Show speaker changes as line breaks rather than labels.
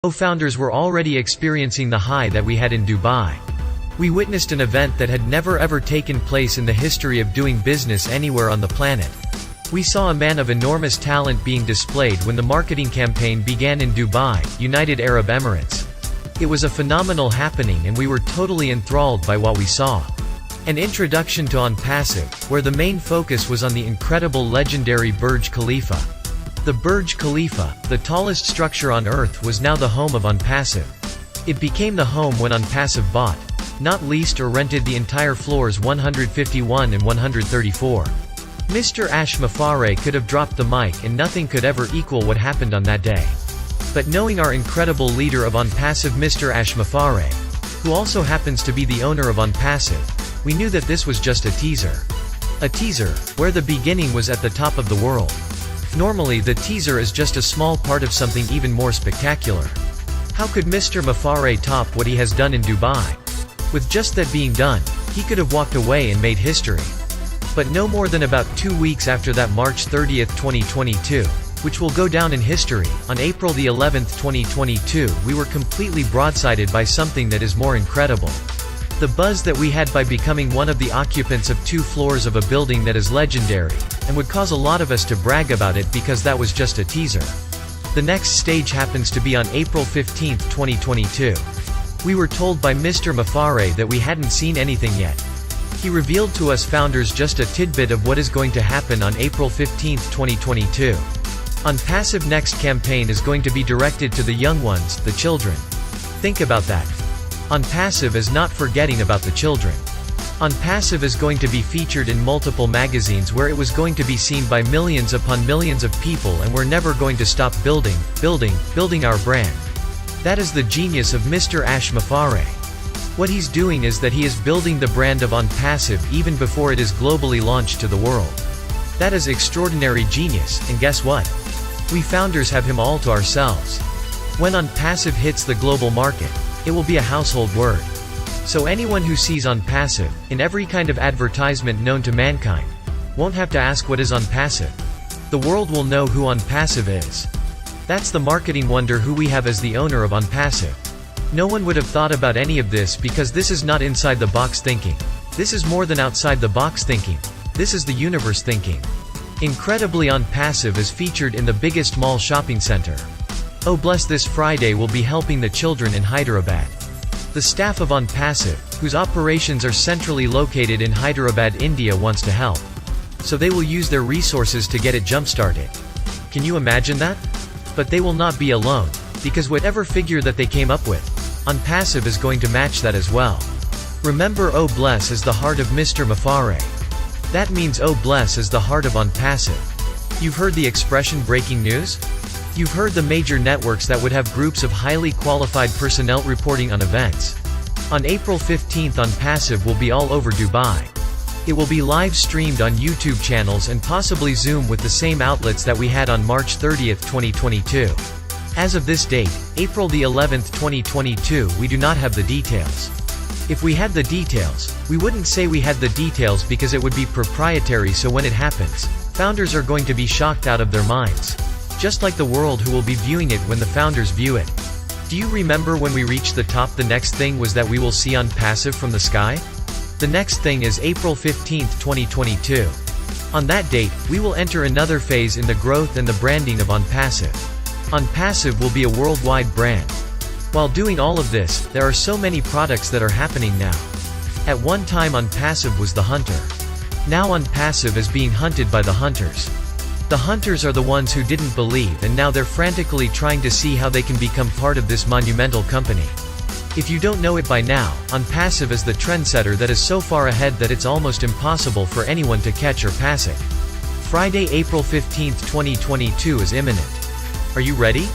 Co-founders were already experiencing the high that we had in Dubai. We witnessed an event that had never ever taken place in the history of doing business anywhere on the planet. We saw a man of enormous talent being displayed when the marketing campaign began in Dubai, United Arab Emirates. It was a phenomenal happening and we were totally enthralled by what we saw. An introduction to OnPassive, where the main focus was on the incredible legendary Burj Khalifa. The Burj Khalifa, the tallest structure on Earth, was now the home of OnPassive. It became the home when OnPassive bought, not leased or rented the entire floors 151 and 134. Mr. Ash Mafare could have dropped the mic and nothing could ever equal what happened on that day. But knowing our incredible leader of OnPassive, Mr. Ash Mafare, who also happens to be the owner of OnPassive, we knew that this was just a teaser. A teaser, where the beginning was at the top of the world. Normally the teaser is just a small part of something even more spectacular. How could Mr. Mafare top what he has done in Dubai? With just that being done, he could have walked away and made history. But no more than about 2 weeks after that, March 30th, 2022, which will go down in history, on April the 11th, 2022, we were completely broadsided by something that is more incredible. The buzz that we had by becoming one of the occupants of 2 floors of a building that is legendary, and would cause a lot of us to brag about it because that was just a teaser. The next stage happens to be on April 15, 2022. We were told by Mr. Mafare that we hadn't seen anything yet. He revealed to us founders just a tidbit of what is going to happen on April 15, 2022. OnPassive next campaign is going to be directed to the young ones, the children. Think about that. OnPassive is not forgetting about the children. OnPassive is going to be featured in multiple magazines where it was going to be seen by millions upon millions of people, and we're never going to stop building our brand. That is the genius of Mr. Ash Mafare. What he's doing is that he is building the brand of OnPassive even before it is globally launched to the world. That is extraordinary genius, and guess what? We founders have him all to ourselves. When OnPassive hits the global market, it will be a household word. So anyone who sees OnPassive, in every kind of advertisement known to mankind, won't have to ask what is OnPassive. The world will know who OnPassive is. That's the marketing wonder who we have as the owner of OnPassive. No one would have thought about any of this because this is not inside the box thinking. This is more than outside the box thinking. This is the universe thinking. Incredibly, OnPassive is featured in the biggest mall shopping center. Oh bless, this Friday will be helping the children in Hyderabad. The staff of OnPassive, whose operations are centrally located in Hyderabad, India, wants to help. So they will use their resources to get it jump-started. Can you imagine that? But they will not be alone, because whatever figure that they came up with, OnPassive is going to match that as well. Remember, oh bless is the heart of Mr. Mafare. That means oh bless is the heart of OnPassive. You've heard the expression breaking news? You've heard the major networks that would have groups of highly qualified personnel reporting on events. On April 15th, OnPassive will be all over Dubai. It will be live streamed on YouTube channels and possibly Zoom with the same outlets that we had on March 30th, 2022. As of this date, April the 11th, 2022, we do not have the details. If we had the details, we wouldn't say we had the details because it would be proprietary, so when it happens, founders are going to be shocked out of their minds. Just like the world who will be viewing it when the founders view it. Do you remember when we reached the top? The next thing was that we will see OnPassive from the sky? The next thing is April 15th, 2022. On that date, we will enter another phase in the growth and the branding of OnPassive. OnPassive will be a worldwide brand. While doing all of this, there are so many products that are happening now. At one time OnPassive was the hunter. Now OnPassive is being hunted by the hunters. The hunters are the ones who didn't believe, and now they're frantically trying to see how they can become part of this monumental company. If you don't know it by now, OnPassive is the trendsetter that is so far ahead that it's almost impossible for anyone to catch or pass it. Friday, April 15th, 2022 is imminent. Are you ready?